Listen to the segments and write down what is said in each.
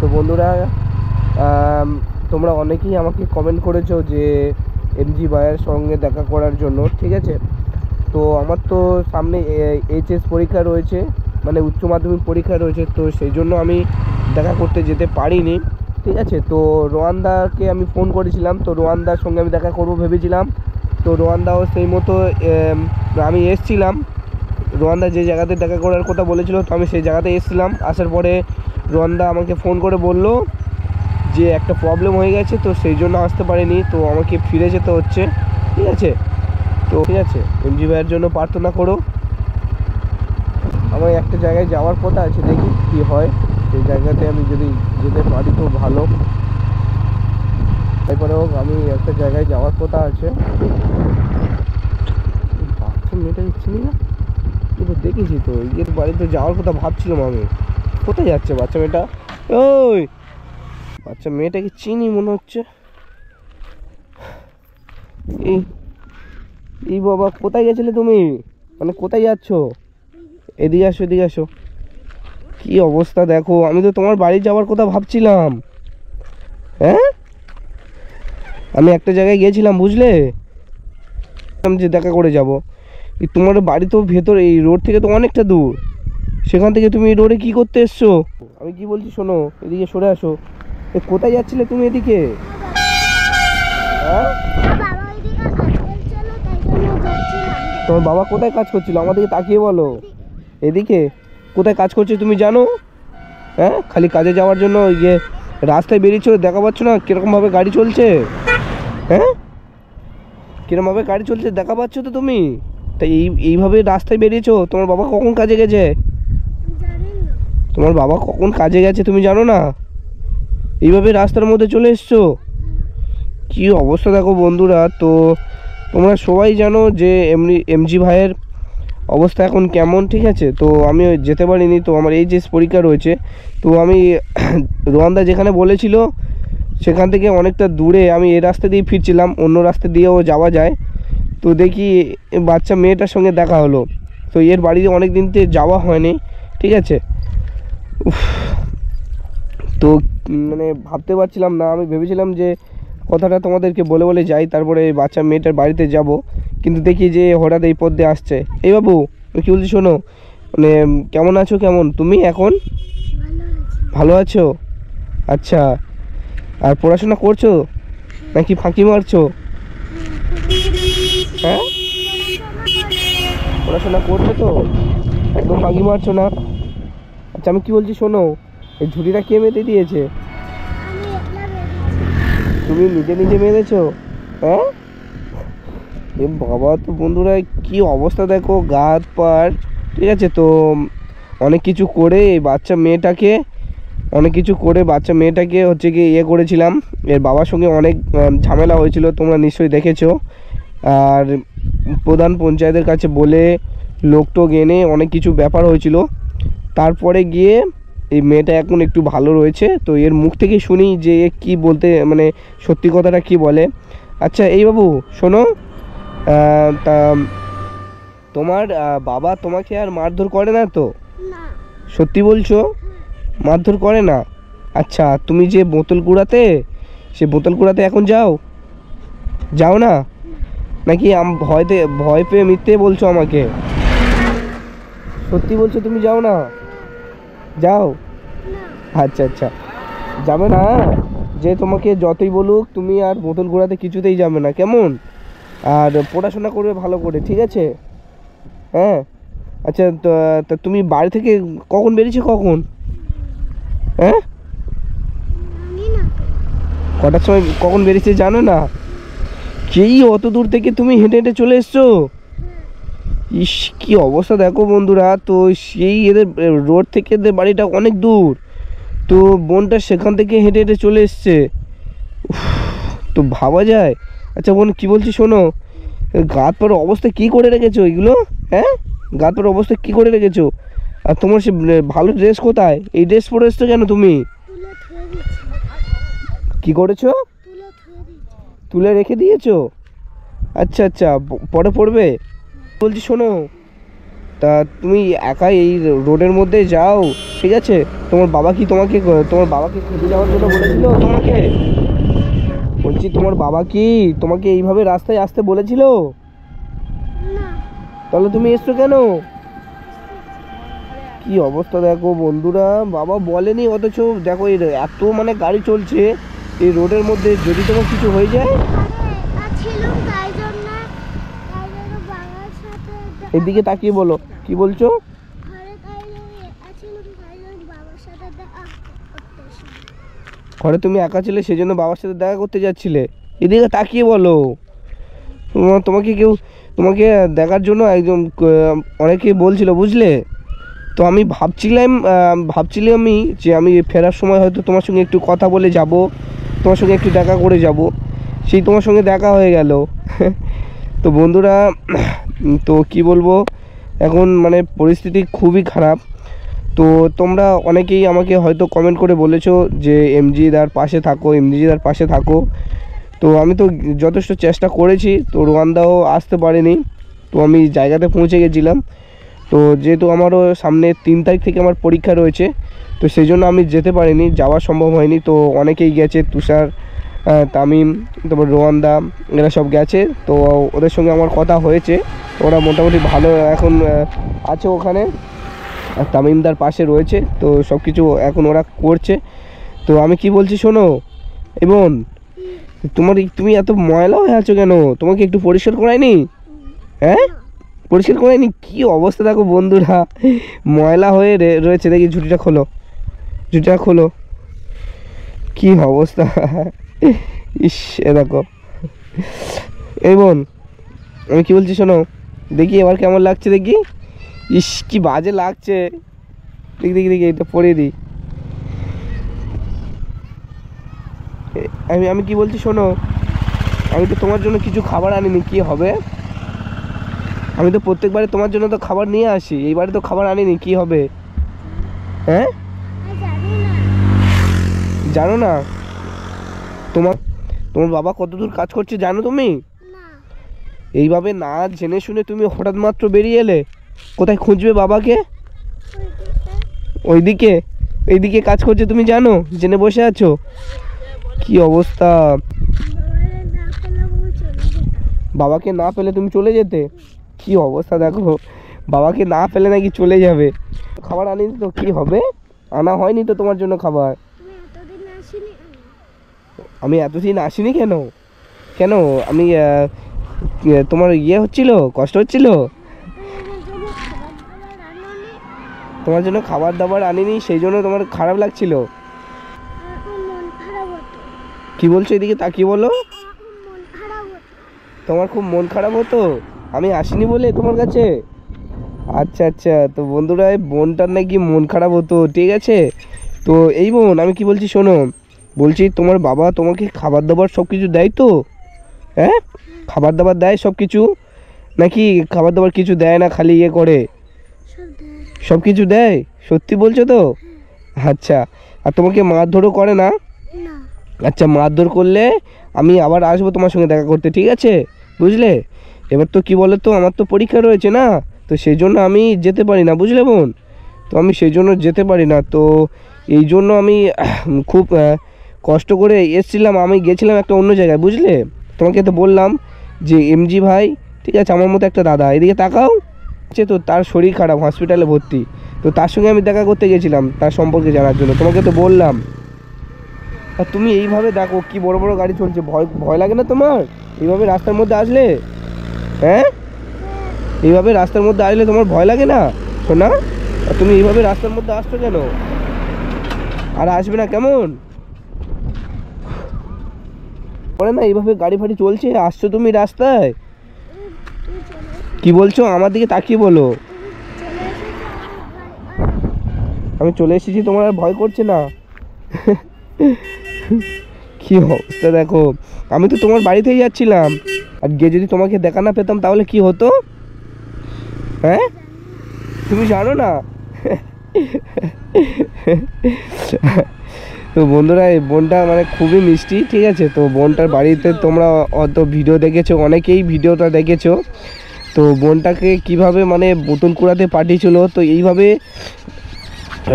তো বন্ধুরা, তোমরা অনেকেই আমাকে কমেন্ট করেছো যে এমজি ভাইয়ের সঙ্গে দেখা করার জন্য, ঠিক আছে। তো আমার তো সামনে এইচএস পরীক্ষা রয়েছে, মানে উচ্চ মাধ্যমিক পরীক্ষা রয়েছে, তো সেই জন্য আমি দেখা করতে যেতে পারিনি, ঠিক আছে। তো রোহানদাকে আমি ফোন করেছিলাম, তো রোহানদার সঙ্গে আমি দেখা করবো ভেবেছিলাম। তো রোহানদাও সেই মতো আমি এসছিলাম, রোহানদা যে জায়গাতে দেখা করার কথা বলেছিল, তো আমি সেই জায়গাতে এসেছিলাম। আসার পরে রোহানদা আমাকে ফোন করে বলল যে একটা প্রবলেম হয়ে গেছে, তো সেই জন্য আসতে পারিনি, তো আমাকে ফিরে যেতে হচ্ছে, ঠিক আছে। তো ঠিক আছে, এমজি ভাইয়ের জন্য প্রার্থনা করো। আমার একটা জায়গায় যাওয়ার কথা আছে, দেখি কী হয়। সেই জায়গাতে আমি যদি যেতে পারি তো ভালো। তারপরে হোক, আমি একটা জায়গায় যাওয়ার কথা আছে। বাচ্চা মেয়েটা চিনি না, কিন্তু দেখেছি তো, এর বাড়িতে যাওয়ার কথা ভাবছিলাম আমি। কোথায় যাচ্ছে বাচ্চা মেয়েটা? ওই বাচ্চা মেয়েটাকে চিনি মনে হচ্ছে। এই বাবা, কোথায় গেছিলে তুমি? মানে কোথায় যাচ্ছ? এদিকে আসো, এদিকে আসো। কি অবস্থা দেখো, আমি তো তোমার বাড়ি যাওয়ার কথা ভাবছিলাম। হ্যাঁ, আমি একটা জায়গায় গিয়েছিলাম, বুঝলে, যে দেখা করে যাব। তোমার বাড়ি তো ভেতরে, এই রোড থেকে তো অনেকটা দূর। সেখান থেকে তুমি এই রোডে কি করতে এসছো? আমি কি বলছি শোনো, এদিকে সরে আসো। কোথায় যাচ্ছিলে তুমি এদিকে? হ্যাঁ, তোমার বাবা কোথায় কাজ করছিল? আমাদেরকে তাকিয়ে বলো। এদিকে কোথায় কাজ করছে তুমি জানো? হ্যাঁ, খালি কাজে যাওয়ার জন্য ইয়ে রাস্তায় বেরিয়েছো, দেখা পাচ্ছ না কীরকমভাবে গাড়ি চলছে? হ্যাঁ, কীরকমভাবে গাড়ি চলছে দেখা পাচ্ছ তো তুমি? তাই এইভাবে রাস্তায় বেরিয়েছো? তোমার বাবা কখন কাজে গেছে? তোমার বাবা কখন কাজে গেছে তুমি জানো না? এইভাবে রাস্তার মধ্যে চলে এসছো। কি অবস্থা দেখো বন্ধুরা। তো তোমরা সবাই জানো যে এমজি ভাইয়ের অবস্থা এখন কেমন, ঠিক আছে। তো আমি যেতে পারিনি, তো আমার এইচএস পরীক্ষা রয়েছে। তো আমি রোহানদা যেখানে বলেছিল সেখান থেকে অনেকটা দূরে, আমি এই রাস্তা দিয়ে ফিরছিলাম, অন্য রাস্তা দিয়েও যাওয়া যায়। তো দেখি বাচ্চা মেয়েটার সঙ্গে দেখা হলো। তো এর বাড়িতে অনেক দিন থেকে যাওয়া হয়নি, ঠিক আছে। তো মানে ভাবতে পারছিলাম না, আমি ভেবেছিলাম যে কথাটা তোমাদেরকে বলে বলে যাই, তারপরে বাচ্চা মেয়েটার বাড়িতে যাব। কিন্তু দেখি যে হঠাৎ এই পথ দিয়ে আসছে। এই বাবু, আমি কী বলছি শোনো, মানে কেমন আছো? কেমন তুমি এখন? ভালো আছো? আচ্ছা, আর পড়াশোনা করছো নাকি ফাঁকি মারছো? হ্যাঁ, পড়াশোনা করছো তো, একদম ফাঁকি মারছো না? আচ্ছা, আমি কি বলছি শোনো, এই ঝুড়িটা কে মেতে দিয়েছে? তুমি নিজে নিজে মেরেছো? হ্যাঁ, এ বাবা, তো বন্ধুরা কি অবস্থা দেখো, গা হাত পার, ঠিক আছে। তো অনেক কিছু করে এই বাচ্চা মেয়েটাকে হচ্ছে কি ইয়ে করেছিলাম। এর বাবার সঙ্গে অনেক ঝামেলা হয়েছিল, তোমরা নিশ্চয়ই দেখেছো। আর প্রধান পঞ্চায়েতের কাছে বলে লোকটোক এনে অনেক কিছু ব্যাপার হয়েছিল। তারপরে গিয়ে এই মেয়েটা এখন একটু ভালো রয়েছে। তো এর মুখ থেকে শুনি যে কি বলতে, মানে সত্যি কথাটা কি বলে। আচ্ছা এই বাবু শোনো, তা তোমার বাবা তোমাকে আর মারধর করে না তো? সত্যি বলছো, মারধর করে না? আচ্ছা, তুমি যে বোতল কুড়াতে, সে বোতল কুড়াতে এখন যাও না নাকি ভয় পেয়ে মিথ্যে বলছো আমাকে? সত্যি বলছো তুমি যাও না? যাও? আচ্ছা আচ্ছা, যাবে না? যে তোমাকে যতই বলুক তুমি আর বোতল কুড়াতে কিছুতেই যাবে না, কেমন? আর পড়াশোনা করবে ভালো করে, ঠিক আছে? হ্যাঁ, আচ্ছা, তা তুমি বাড়ি থেকে কখন বেরিয়েছো, কখন? হ্যাঁ, কটার সময় কখন বেরিয়েছে জানো না? সেই অত দূর থেকে তুমি হেঁটে হেঁটে চলে এসছো? ইস, কি অবস্থা দেখো বন্ধুরা। তো সেই এদের রোড থেকে এদের বাড়িটা অনেক দূর, তো বোনটা সেখান থেকে হেঁটে হেঁটে চলে এসছে। তো ভাবা যায়। আচ্ছা বোন, কী বলছি শোনো, গাত পার অবস্থা কী করে রেখেছো এগুলো? হ্যাঁ, গাত পার অবস্থা কী করে রেখেছো? আর তোমার সে ভালো ড্রেস কোথায়? এই ড্রেস পরে এসছো কেন তুমি? কি করেছো? তুলে রেখে দিয়েছো? আচ্ছা আচ্ছা, পরে পড়বে। বলছি শোনো, তা তুমি একা এই রোডের মধ্যে যাও, ঠিক আছে? তোমার বাবা কি তোমাকে খুঁজে যাওয়ার জন্য বলেছিল তোমাকে? বলছি তোমার বাবা কি তোমাকে এইভাবে রাস্তায় আসতে বলেছিল? তাহলে তুমি এসছো কেন? কি অবস্থা দেখো বন্ধুরা, বাবা বলেনি অথচ দেখো এত মানে গাড়ি চলছে এই রোডের মধ্যে, যদি তোমার কিছু হয়ে যায়। এদিকে তাকিয়ে বলো, কি বলছো? ঘরে তুমি একা ছিলে সেজন্য বাবার সাথে দেখা করতে যাচ্ছিলে? এদিকে তাকিয়ে বলো। তোমাকে দেখার জন্য একজন অনেকে বলছিল, বুঝলে? তো আমি ভাবছিলাম যে আমি ফেরার সময় হয়তো তোমার সঙ্গে একটু কথা বলে যাব, তোমার সঙ্গে একটু দেখা করে যাব, সেই তোমার সঙ্গে দেখা হয়ে গেল। তো বন্ধুরা, তো কি বলবো, এখন মানে পরিস্থিতি খুবই খারাপ। তো তোমরা অনেকেই আমাকে হয়তো কমেন্ট করে বলেছো যে এমজিদার পাশে থাকো। তো আমি তো যথেষ্ট চেষ্টা করেছি, তো রোয়ান্দাও আসতে পারেনি, তো আমি জায়গাতে পৌঁছে গেছিলাম। তো যেহেতু আমারও সামনে 3 তারিখ থেকে আমার পরীক্ষা রয়েছে, তো সেই জন্য আমি যেতে পারিনি, যাওয়া সম্ভব হয়নি। তো অনেকেই গেছে, তুষার, তামিম, তারপর রোয়ান্দা, এরা সব গেছে। তো ওদের সঙ্গে আমার কথা হয়েছে, ওরা মোটামুটি ভালো এখন আছে ওখানে, আর তামিমদার পাশে রয়েছে। তো সব কিছু এখন ওরা করছে। তো আমি কি বলছি শোনো, এবং তুমি এত ময়লা হয়ে আছো কেন? তোমাকে একটু পরিষ্কার করায়নি? হ্যাঁ, পরিষ্কার করায়নি? কি অবস্থা দেখো বন্ধুরা, ময়লা হয়ে রয়েছে। দেখি ঝুঁটিটা খোলো, কি অবস্থা। ইস, এ দেখো। এই বোন, আমি কি বলছি শোনো, দেখি এবার কেমন লাগছে দেখি। ইস, কি বাজে লাগছে। দেখি এটা পরে দিই। আমি কি বলছি শোনো, আমি তো তোমার জন্য কিছু খাবার আনিনি, কি হবে? আমি তো প্রত্যেকবারে তোমার জন্য তো খাবার নিয়ে আসি, এইবারে তো খাবার আনিনি, কি হবে? হ্যাঁ, জানো না? তোমার বাবা কতদূর কাজ করছে জানো তুমি? এইভাবে না জেনে শুনে তুমি হঠাৎ মাত্র বেরিয়ে এলে। কোথায় খুঁজবে বাবাকে? এইদিকে কাজ করছে, তুমি জানো? জেনে বসে আছো? কি অবস্থা। বাবাকে না পেলে তুমি চলে যেতে? কি অবস্থা দেখো, বাবাকে না পেলে নাকি চলে যাবে। খাবার আনিনি তো কি হবে? আনা হয়নি তো তোমার জন্য খাবার। আমি এতদিন আসিনি কেন? আমি তোমার হচ্ছিল, কষ্ট হচ্ছিল? তোমার জন্য খাবার দাবার আনিনি, সেই জন্য তোমার খারাপ লাগছিল? কি বলছো? এদিকে তাকিয়ে বলো। তোমার খুব মন খারাপ হতো আমি আসিনি বলে তোমার কাছে? আচ্ছা, তো বন্ধুরা, বোনটার নাকি মন খারাপ হতো, ঠিক আছে? তো এই বোন, আমি কি বলছি শোনো, বলছি তোমার বাবা তোমাকে খাবার দাবার সব কিছু দেয় তো? হ্যাঁ, খাবার দাবার দেয় সব কিছু, নাকি খাবার দাবার কিছু দেয় না, খালি করে? সব কিছু দেয়? সত্যি বলছো তো? আচ্ছা, আর তোমাকে মারধরও করে না? আচ্ছা, মারধর করলে আমি আবার আসবো তোমার সঙ্গে দেখা করতে, ঠিক আছে? বুঝলে? এবার তো কি বলো তো, আমার তো পরীক্ষা রয়েছে না, তো সেই জন্য আমি যেতে পারি না, বুঝলে বোন? তো আমি সেই জন্য যেতে পারি না, তো এই জন্য আমি খুব কষ্ট করে এসেছিলাম। আমি গেছিলাম একটা অন্য জায়গায়, বুঝলে? তোমাকে তো বললাম যে এমজি ভাই, ঠিক আছে, আমার মতো একটা দাদা, এদিকে তাকাও, তো তার শরীর খারাপ, হসপিটালে ভর্তি। তো তার সঙ্গে আমি দেখা করতে গেছিলাম, তার সম্পর্কে জানার জন্য। তোমাকে তো বললাম। আর তুমি এইভাবে দেখো কি বড় বড় গাড়ি চলছে, ভয় লাগে না তোমার এইভাবে রাস্তার মধ্যে আসলে? হ্যাঁ, এইভাবে রাস্তার মধ্যে আসলে তোমার ভয় লাগে না শোনা? আর তুমি এইভাবে রাস্তার মধ্যে আসছো কেন? আর আসবে না কেমন করে না? এইভাবে গাড়ি ফাড়ি চলছে, আসছো তুমি রাস্তায়। কি বলছো? আমার দিকে তাকিয়ে বলো। আমি চলে এসেছি, তোমার আর ভয় করছে না? কি অবস্থা দেখো, আমি তো তোমার বাড়িতেই যাচ্ছিলাম, আর গিয়ে যদি তোমাকে দেখা না পেতাম তাহলে কি হতো? হ্যাঁ, তুমি জানো না? তো বন্ধুরা, এই বোনটা মানে খুবই মিষ্টি, ঠিক আছে? তো বোনটার বাড়িতে তোমরা অত ভিডিও দেখেছো, অনেকেই ভিডিওটা দেখেছো। তো বোনটাকে কিভাবে মানে বোতল কুড়াতে পাঠিয়েছিল, তো এইভাবে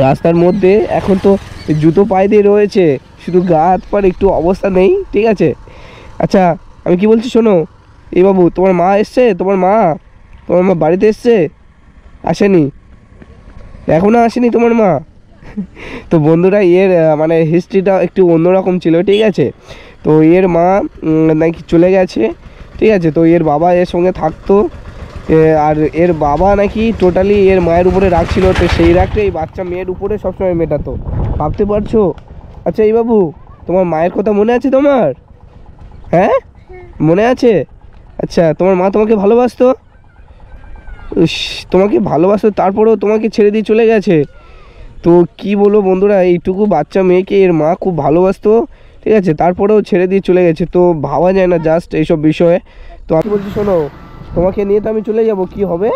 রাস্তার মধ্যে এখন তো জুতো পায়ে দিয়ে রয়েছে, শুধু গা হাত পার একটু অবস্থা নেই, ঠিক আছে। আচ্ছা আমি কি বলছি শোনো, এই বাবু তোমার মা এসছে, তোমার মা বাড়িতে এসছে? আসেনি এখনও আসেনি তোমার মা? তো বন্ধুরা এর মানে হিস্ট্রিটা একটু অন্যরকম ছিল, ঠিক আছে। তো এর মা নাকি চলে গেছে, ঠিক আছে। তো এর বাবা এর সঙ্গে থাকতো, আর এর বাবা নাকি টোটালি এর মায়ের উপরে রাগ ছিল, তো সেই রাগটা এই বাচ্চা মেয়ের উপরে সবসময় মেটাতো, ভাবতে পারছো? আচ্ছা এই বাবু তোমার মায়ের কথা মনে আছে তোমার? হ্যাঁ মনে আছে? আচ্ছা তোমার মা তোমাকে ভালোবাসতো? তোমাকে ভালোবাসতো, তারপরেও তোমাকে ছেড়ে দিয়ে চলে গেছে। তো কি বলবো বন্ধুরা, এইটুকু বাচ্চা মেয়েকে এর মা খুব ভালোবাসতো, ঠিক আছে, তারপরেও ছেড়ে দিয়ে চলে গেছে। তো ভাবা যায় না জাস্ট এইসব বিষয়ে। তো আমি বলছি শোনো, তোমাকে নিয়ে তো আমি চলে যাব, কি হবে?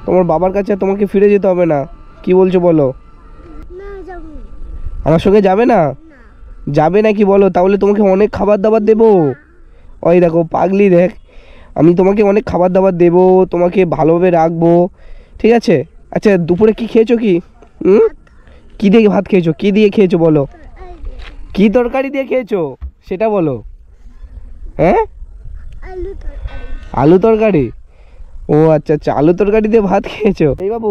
তোমার বাবার কাছে তোমাকে ফিরে যেতে হবে না, কি বলছো বলো? আমার সঙ্গে যাবে না? যাবে না কি বলো? তাহলে তোমাকে অনেক খাবার দাবার দেবো। ওই দেখো পাগলি, দেখ আমি তোমাকে অনেক খাবার দাবার দেবো, তোমাকে ভালোভাবে রাখবো, ঠিক আছে। আচ্ছা দুপুরে কি খেয়েছো কি? কী দিয়ে ভাত খেয়েছো? কী দিয়ে খেয়েছো বলো? কী তরকারি দিয়ে খেয়েছো সেটা বলো। হ্যাঁ আলু তরকারি। ও আচ্ছা আচ্ছা, আলু তরকারি দিয়ে ভাত খেয়েছো। এই বাবু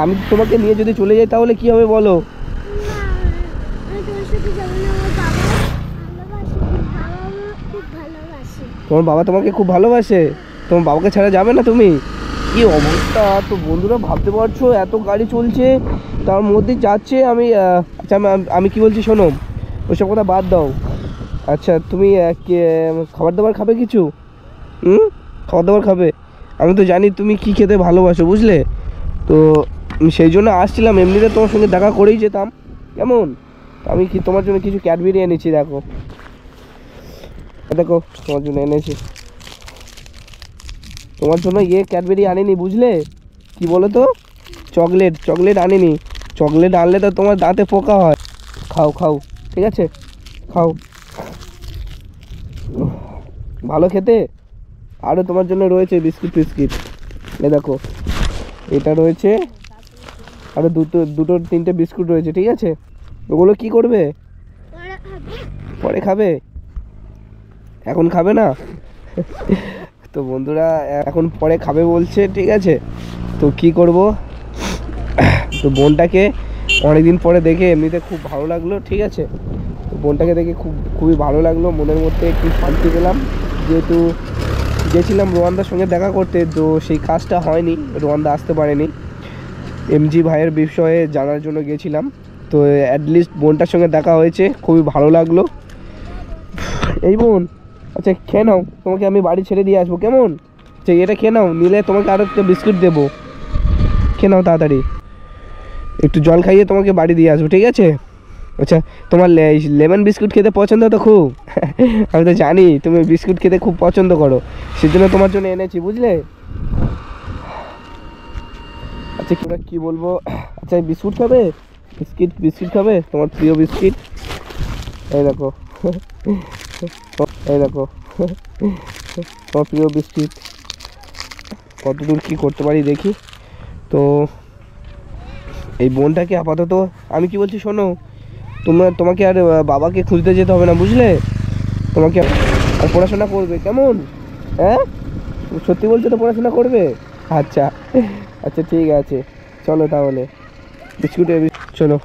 আমি তোমাকে নিয়ে যদি চলে যাই তাহলে কি হবে বলো? তোমার বাবা তোমাকে খুব ভালোবাসে, তোমার বাবাকে ছাড়া যাবে না তুমি? কি অবস্থা! তো বন্ধুরা ভাবতে পারছো, এত গাড়ি চলছে তার মধ্যে যাচ্ছে আমি আচ্ছা আমি কি বলছি শোনো, ওইসব কথা বাদ দাও। আচ্ছা তুমি খাবার দাবার খাবে কিছু? খাবার দাবার খাবে? আমি তো জানি তুমি কি খেতে ভালোবাসো, বুঝলে। তো সেই জন্য আসছিলাম, এমনিতে তোমার সঙ্গে দেখা করেই যেতাম, কেমন? আমি কি তোমার জন্য কিছু ক্যাডবেরি এনেছি, দেখো দেখো তোমার জন্য এনেছি। তোমার জন্য ক্যাডবেরি আনিনি, বুঝলে, কি বলো তো, চকলেট আনিনি। চকলেট আনলে তো তোমার দাঁতে পোকা হয়। খাও খাও, ঠিক আছে, খাও, ভালো খেতে। আরও তোমার জন্য রয়েছে বিস্কিট ফিস্কিট, এ দেখো এটা রয়েছে, আরও দুটো তিনটে বিস্কুট রয়েছে, ঠিক আছে। ওগুলো কি করবে? পরে খাবে, এখন খাবে না। তো বন্ধুরা এখন পরে খাবে বলছে, ঠিক আছে। তো কি করব, তো বোনটাকে অনেকদিন পরে দেখে এমনিতে খুব ভালো লাগলো, ঠিক আছে। তো বোনটাকে দেখে খুবই ভালো লাগলো, মনের মধ্যে একটু শান্তি পেলাম, যেহেতু গেছিলাম রোয়ানদার সঙ্গে দেখা করতে, তো সেই কাজটা হয়নি, রোয়ানদা আসতে পারেনি, এমজি ভাইয়ের বিষয়ে জানার জন্য গেছিলাম। তো অ্যাটলিস্ট বোনটার সঙ্গে দেখা হয়েছে, খুবই ভালো লাগলো। এই বোন, আচ্ছা খেয়ে নাও, তোমাকে আমি বাড়ি ছেড়ে দিয়ে আসবো, কেমন? আচ্ছা এটা খেয়ে নাও, নিলে তোমাকে আরও একটা বিস্কুট দেবো, খেয়ে নাও তাড়াতাড়ি, একটু জল খাইয়ে তোমাকে বাড়ি দিয়ে আসবো, ঠিক আছে। আচ্ছা তোমার লেমন বিস্কুট খেতে পছন্দ তো খুব? আমি তো জানি তুমি বিস্কুট খেতে খুব পছন্দ করো, সেজন্য তোমার জন্য এনেছি, বুঝলে। আচ্ছা কি বলবো, আচ্ছা বিস্কুট খাবে? বিস্কিট খাবে, তোমার প্রিয় বিস্কিট, এই দেখো, এই দেখো তোমার প্রিয় বিস্কিট। কতদূর কি করতে পারি দেখি। তো এই বোনটাকে আপাতত আমি কি বলছি শোনো, তোমাকে আর বাবাকে খুঁজতে যেতে হবে না, বুঝলে। তোমাকে আর পড়াশোনা করবে, কেমন? হ্যাঁ সত্যি বলছো তো, পড়াশোনা করবে? আচ্ছা আচ্ছা ঠিক আছে, চলো তাহলে চলো।